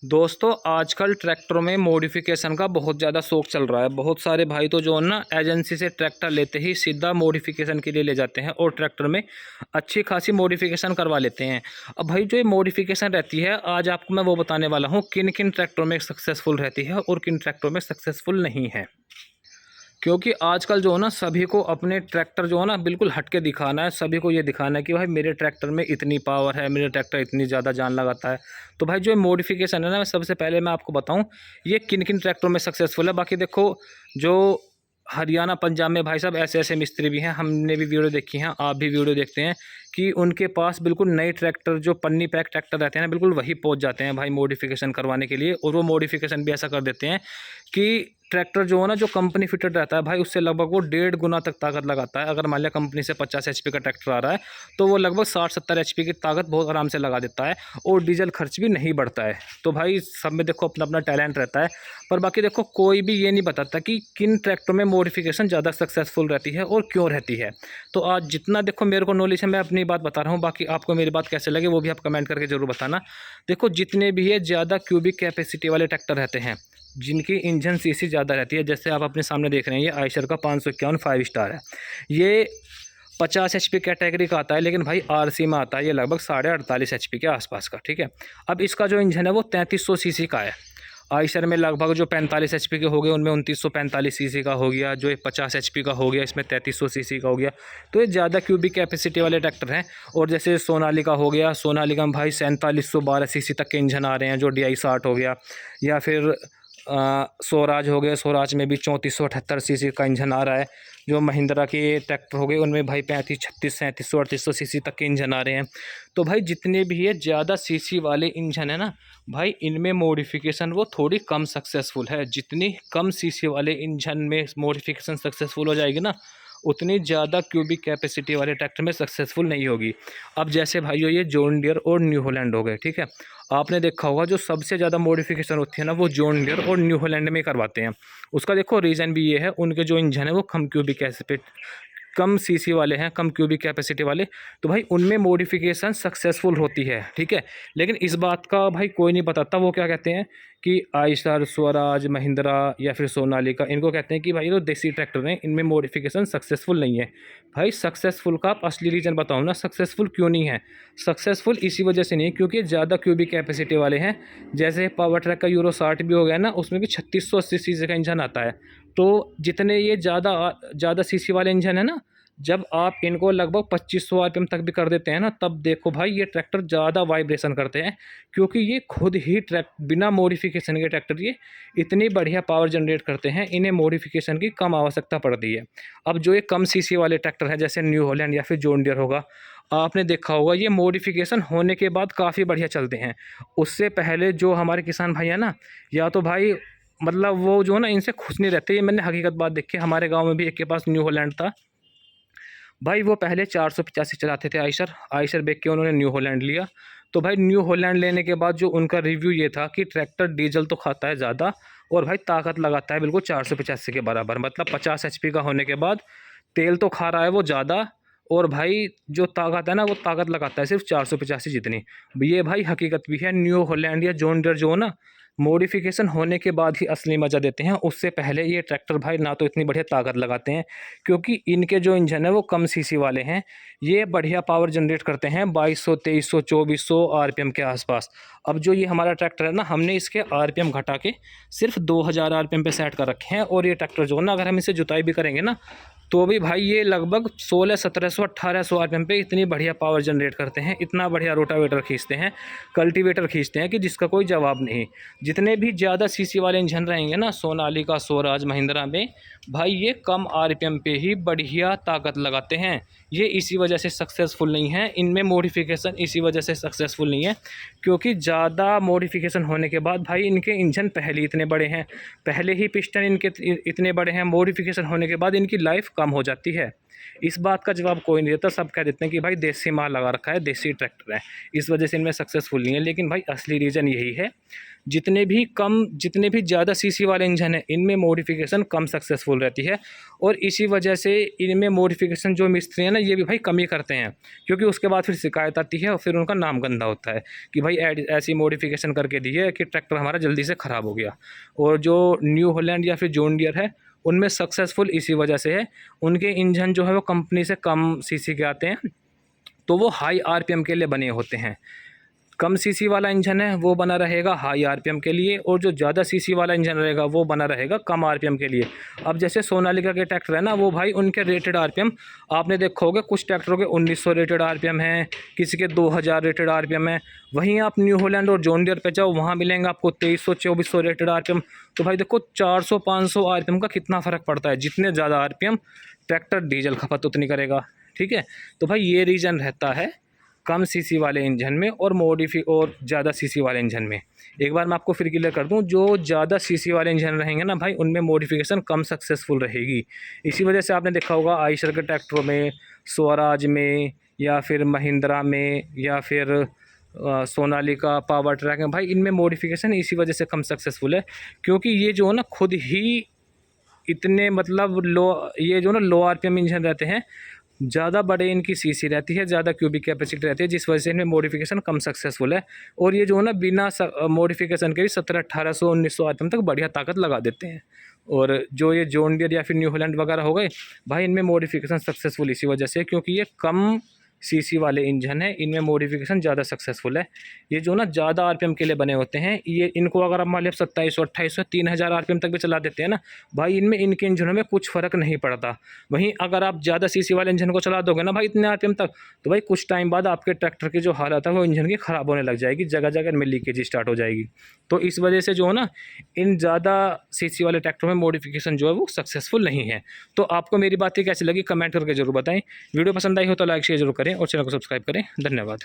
दोस्तों आजकल ट्रैक्टरों में मॉडिफिकेशन का बहुत ज़्यादा शौक चल रहा है। बहुत सारे भाई तो जो है ना एजेंसी से ट्रैक्टर लेते ही सीधा मॉडिफिकेशन के लिए ले जाते हैं और ट्रैक्टर में अच्छी खासी मॉडिफिकेशन करवा लेते हैं। अब भाई जो ये मॉडिफिकेशन रहती है आज आपको मैं वो बताने वाला हूँ किन किन ट्रैक्टरों में सक्सेसफुल रहती है और किन ट्रैक्टरों में सक्सेसफुल नहीं है। क्योंकि आजकल जो है ना सभी को अपने ट्रैक्टर जो है ना बिल्कुल हट के दिखाना है। सभी को ये दिखाना है कि भाई मेरे ट्रैक्टर में इतनी पावर है, मेरे ट्रैक्टर इतनी ज़्यादा जान लगाता है। तो भाई जो मॉडिफिकेशन है ना, सबसे पहले मैं आपको बताऊं ये किन किन ट्रैक्टरों में सक्सेसफुल है। बाकी देखो जो हरियाणा पंजाब में भाई साहब ऐसे ऐसे मिस्त्री भी हैं, हमने भी वीडियो देखी हैं, आप भी वीडियो देखते हैं कि उनके पास बिल्कुल नए ट्रैक्टर जो पन्नी पैक ट्रैक्टर रहते हैं ना बिल्कुल वही पहुंच जाते हैं भाई मॉडिफिकेशन करवाने के लिए। और वो मॉडिफिकेशन भी ऐसा कर देते हैं कि ट्रैक्टर जो है ना जो कंपनी फिटेड रहता है भाई उससे लगभग वो 1.5 गुना तक ताकत लगाता है। अगर मान लिया कंपनी से 50 एचपी का ट्रैक्टर आ रहा है तो वो लगभग 60-70 एचपी की ताकत बहुत आराम से लगा देता है और डीजल खर्च भी नहीं बढ़ता है। तो भाई सब में देखो अपना अपना टैलेंट रहता है। पर बाकी देखो कोई भी ये नहीं बताता कि किन ट्रैक्टर में मॉडिफिकेशन ज़्यादा सक्सेसफुल रहती है और क्यों रहती है। तो आज जितना देखो मेरे को नॉलेज है मैं अपनी बात बता रहा हूँ, बाकी आपको मेरी बात कैसे लगे वो भी आप कमेंट करके ज़रूर बताना। देखो जितने भी ये ज़्यादा क्यूबिक कैपेसिटी वाले ट्रैक्टर रहते हैं जिनकी इंजन सीसी ज़्यादा रहती है, जैसे आप अपने सामने देख रहे हैं ये आयशर का 551 5 स्टार है। ये 50 एचपी कैटेगरी का आता है लेकिन भाई आरसी में आता है ये लगभग 48.5 एचपी के आसपास का। ठीक है, अब इसका जो इंजन है वो 3300 सीसी का है। आयशर में लगभग जो 45 एचपी के हो गए उनमें 2945 सीसी का हो गया, जो 50 एचपी का हो गया इसमें 3300 सीसी का हो गया। तो ये ज़्यादा क्यूबिक कैपेसिटी वाले ट्रैक्टर हैं। और जैसे सोनालिका हो गया, सोनालिका में भाई 4712 सीसी तक के इंजन आ रहे हैं जो DI 60 हो गया। या फिर स्वराज हो गए, स्वराज में भी 3478 सीसी का इंजन आ रहा है। जो महिंद्रा के ट्रैक्टर हो गए उनमें भाई 35 36 3700 3800 सीसी तक के इंजन आ रहे हैं। तो भाई जितने भी ये ज़्यादा सीसी वाले इंजन है ना भाई इनमें मॉडिफिकेशन वो थोड़ी कम सक्सेसफुल है। जितनी कम सीसी वाले इंजन में मॉडिफिकेशन सक्सेसफुल हो जाएगी ना उतनी ज़्यादा क्यूबिक कैपेसिटी वाले ट्रैक्टर में सक्सेसफुल नहीं होगी। अब जैसे भाइयों ये जॉन डियर और न्यू हॉलैंड हो गए, ठीक है, आपने देखा होगा जो सबसे ज़्यादा मॉडिफिकेशन होती है ना वो जॉन डियर और न्यू हॉलैंड में करवाते हैं। उसका देखो रीज़न भी ये है उनके जो इंजन है वो कम क्यूबिक कम सीसी वाले हैं, कम क्यूबिक कैपेसिटी वाले। तो भाई उनमें मॉडिफिकेशन सक्सेसफुल होती है। ठीक है, लेकिन इस बात का भाई कोई नहीं बताता। वो क्या कहते हैं कि आयशर, स्वराज, महिंद्रा या फिर सोनालिका इनको कहते हैं कि भाई ये तो देसी ट्रैक्टर हैं, इनमें मॉडिफिकेशन सक्सेसफुल नहीं है। भाई सक्सेसफुल का आप असली रीज़न बताओ ना, सक्सेसफुल क्यों नहीं है। सक्सेसफुल इसी वजह से नहीं है क्योंकि ज़्यादा क्यूबिक कैपेसिटी वाले हैं। जैसे पावर ट्रैक का यूरो 60 भी हो गया ना, उसमें भी 3680 सीसी का इंजन आता है। तो जितने ये ज़्यादा सीसी वाले इंजन है ना, जब आप इनको लगभग 2500 आरपीएम तक भी कर देते हैं ना तब देखो भाई ये ट्रैक्टर ज़्यादा वाइब्रेशन करते हैं। क्योंकि ये खुद ही बिना मॉडिफिकेशन के ट्रैक्टर ये इतनी बढ़िया पावर जनरेट करते हैं, इन्हें मॉडिफिकेशन की कम आवश्यकता पड़ती है। अब जो ये कम सीसी वाले ट्रैक्टर हैं जैसे न्यू हॉलैंड या फिर जॉन डियर होगा, आपने देखा होगा ये मॉडिफिकेशन होने के बाद काफ़ी बढ़िया चलते हैं। उससे पहले जो हमारे किसान भाई हैं ना, या तो भाई मतलब वो जो है ना इनसे खुश नहीं रहते। ये मैंने हकीकत बात देखी, हमारे गांव में भी एक के पास न्यू हॉलैंड था भाई। वो पहले 485 चलाते थे आयशर, आयशर बेच के उन्होंने न्यू हॉलैंड लिया। तो भाई न्यू हॉलैंड लेने के बाद जो उनका रिव्यू ये था कि ट्रैक्टर डीजल तो खाता है ज़्यादा और भाई ताकत लगाता है बिल्कुल 485 के बराबर। मतलब 50 एचपी का होने के बाद तेल तो खा रहा है वो ज़्यादा, और भाई जो ताकत है ना वो ताकत लगाता है सिर्फ 485 जितनी। ये भाई हकीकत भी है। न्यू हॉलैंड या जॉन डियर जो ना मॉडिफिकेशन होने के बाद ही असली मज़ा देते हैं। उससे पहले ये ट्रैक्टर भाई ना तो इतनी बढ़िया ताकत लगाते हैं क्योंकि इनके जो इंजन है वो कम सीसी वाले हैं। ये बढ़िया पावर जनरेट करते हैं 2200 2300 2400 आरपीएम के आसपास। अब जो ये हमारा ट्रैक्टर है ना हमने इसके आरपीएम घटा के सिर्फ 2000 आरपीएम पे सेट कर रखे हैं। और ये ट्रैक्टर जो है ना अगर हम इसे जुताई भी करेंगे ना तो भी भाई ये लगभग 1600 1700 1800 आरपीएम पे इतनी बढ़िया पावर जनरेट करते हैं। इतना बढ़िया रोटावेटर खींचते हैं, कल्टीवेटर खींचते हैं कि जिसका कोई जवाब नहीं। जितने भी ज़्यादा सीसी वाले इंजन रहेंगे ना सोनालिका, स्वराज, महिंद्रा में भाई ये कम आरपीएम पे ही बढ़िया ताकत लगाते हैं। ये इसी वजह से सक्सेसफुल नहीं है, इनमें मॉडिफिकेशन इसी वजह से सक्सेसफुल नहीं है क्योंकि ज़्यादा मॉडिफिकेशन होने के बाद भाई इनके इंजन पहले इतने बड़े हैं, पहले ही पिस्टन इनके इतने बड़े हैं, मॉडिफिकेशन होने के बाद इनकी लाइफ कम हो जाती है। इस बात का जवाब कोई नहीं देता, सब कह देते हैं कि भाई देसी माल लगा रखा है, देसी ट्रैक्टर है, इस वजह से इनमें सक्सेसफुल नहीं है। लेकिन भाई असली रीज़न यही है जितने भी ज़्यादा सीसी वाले इंजन है इनमें मॉडिफिकेशन कम सक्सेसफुल रहती है। और इसी वजह से इनमें मॉडिफिकेशन जो मिस्त्री हैं ना ये भी भाई कम ही करते हैं, क्योंकि उसके बाद फिर शिकायत आती है और फिर उनका नाम गंदा होता है कि भाई ऐसी मॉडिफिकेशन करके दी है कि ट्रैक्टर हमारा जल्दी से ख़राब हो गया। और जो न्यू हॉलैंड या फिर जॉन डियर है उनमें सक्सेसफुल इसी वजह से है, उनके इंजन जो है वो कंपनी से कम सीसी के आते हैं, तो वो हाई आरपीएम के लिए बने होते हैं। कम सीसी वाला इंजन है वो बना रहेगा हाई आरपीएम के लिए, और जो ज़्यादा सीसी वाला इंजन रहेगा वो बना रहेगा कम आरपीएम के लिए। अब जैसे सोनालिका के ट्रैक्टर है ना, वो भाई उनके रेटेड आरपीएम आपने देखा होगा, कुछ ट्रैक्टरों के 1900 रेटेड आरपीएम है, किसी के 2000 रेटेड आरपीएम है। वहीं आप न्यू हॉलैंड और जॉन डियर पे जाओ, वहाँ मिलेंगे आपको 2300-2400 रेटेड आरपीएम। तो भाई देखो 400-500 आरपीएम का कितना फ़र्क पड़ता है। जितने ज़्यादा आरपीएम ट्रैक्टर डीजल खपत उतनी करेगा, ठीक है। तो भाई ये रीज़न रहता है कम सीसी वाले इंजन में और ज़्यादा सीसी वाले इंजन में। एक बार मैं आपको फिर क्लियर कर दूं, जो ज़्यादा सीसी वाले इंजन रहेंगे ना भाई उनमें मॉडिफिकेशन कम सक्सेसफुल रहेगी। इसी वजह से आपने देखा होगा आयशर के ट्रैक्टरों में, स्वराज में, या फिर महिंद्रा में, या फिर सोनालिका पावर ट्रैक में, भाई इनमें मॉडिफिकेशन इसी वजह से कम सक्सेसफुल है, क्योंकि ये जो है ना खुद ही इतने मतलब ये जो ना लो आरपीएम इंजन रहते हैं, ज़्यादा बड़े इनकी सीसी रहती है, ज़्यादा क्यूबिक कैपेसिटी रहती है, जिस वजह से इनमें मॉडिफिकेशन कम सक्सेसफुल है। और ये जो है ना बिना मॉडिफिकेशन के भी 1700-1800-1900 आरपीएम तक बढ़िया ताकत लगा देते हैं। और जो ये जॉन डियर या फिर न्यू हॉलैंड वगैरह हो गए, भाई इनमें मॉडिफिकेशन सक्सेसफुल इसी वजह से, क्योंकि ये कम सीसी वाले इंजन है, इनमें मॉडिफिकेशन ज़्यादा सक्सेसफुल है। ये जो ना ज़्यादा आरपीएम के लिए बने होते हैं, ये इनको अगर आप मान लिया 2700-2800 3000 आरपीएम तक भी चला देते हैं ना भाई, इनमें इनके इंजनों में कुछ फ़र्क नहीं पड़ता। वहीं अगर आप ज़्यादा सीसी वाले इंजन को चला दोगे ना भाई इतने आरपीएम तक, तो भाई कुछ टाइम बाद आपके ट्रैक्टर की जो हालत है वो इंजन की ख़राब होने लग जाएगी, जगह जगह में लीकेज स्टार्ट हो जाएगी। तो इस वजह से जो है ना इन ज़्यादा सीसी वाले ट्रैक्टरों में मॉडिफिकेशन जो है वो सक्सेसफुल नहीं है। तो आपको मेरी बातें कैसी लगी कमेंट करके जरूर बताएं। वीडियो पसंद आई हो तो लाइक शेयर जरूर करें और चैनल को सब्सक्राइब करें। धन्यवाद।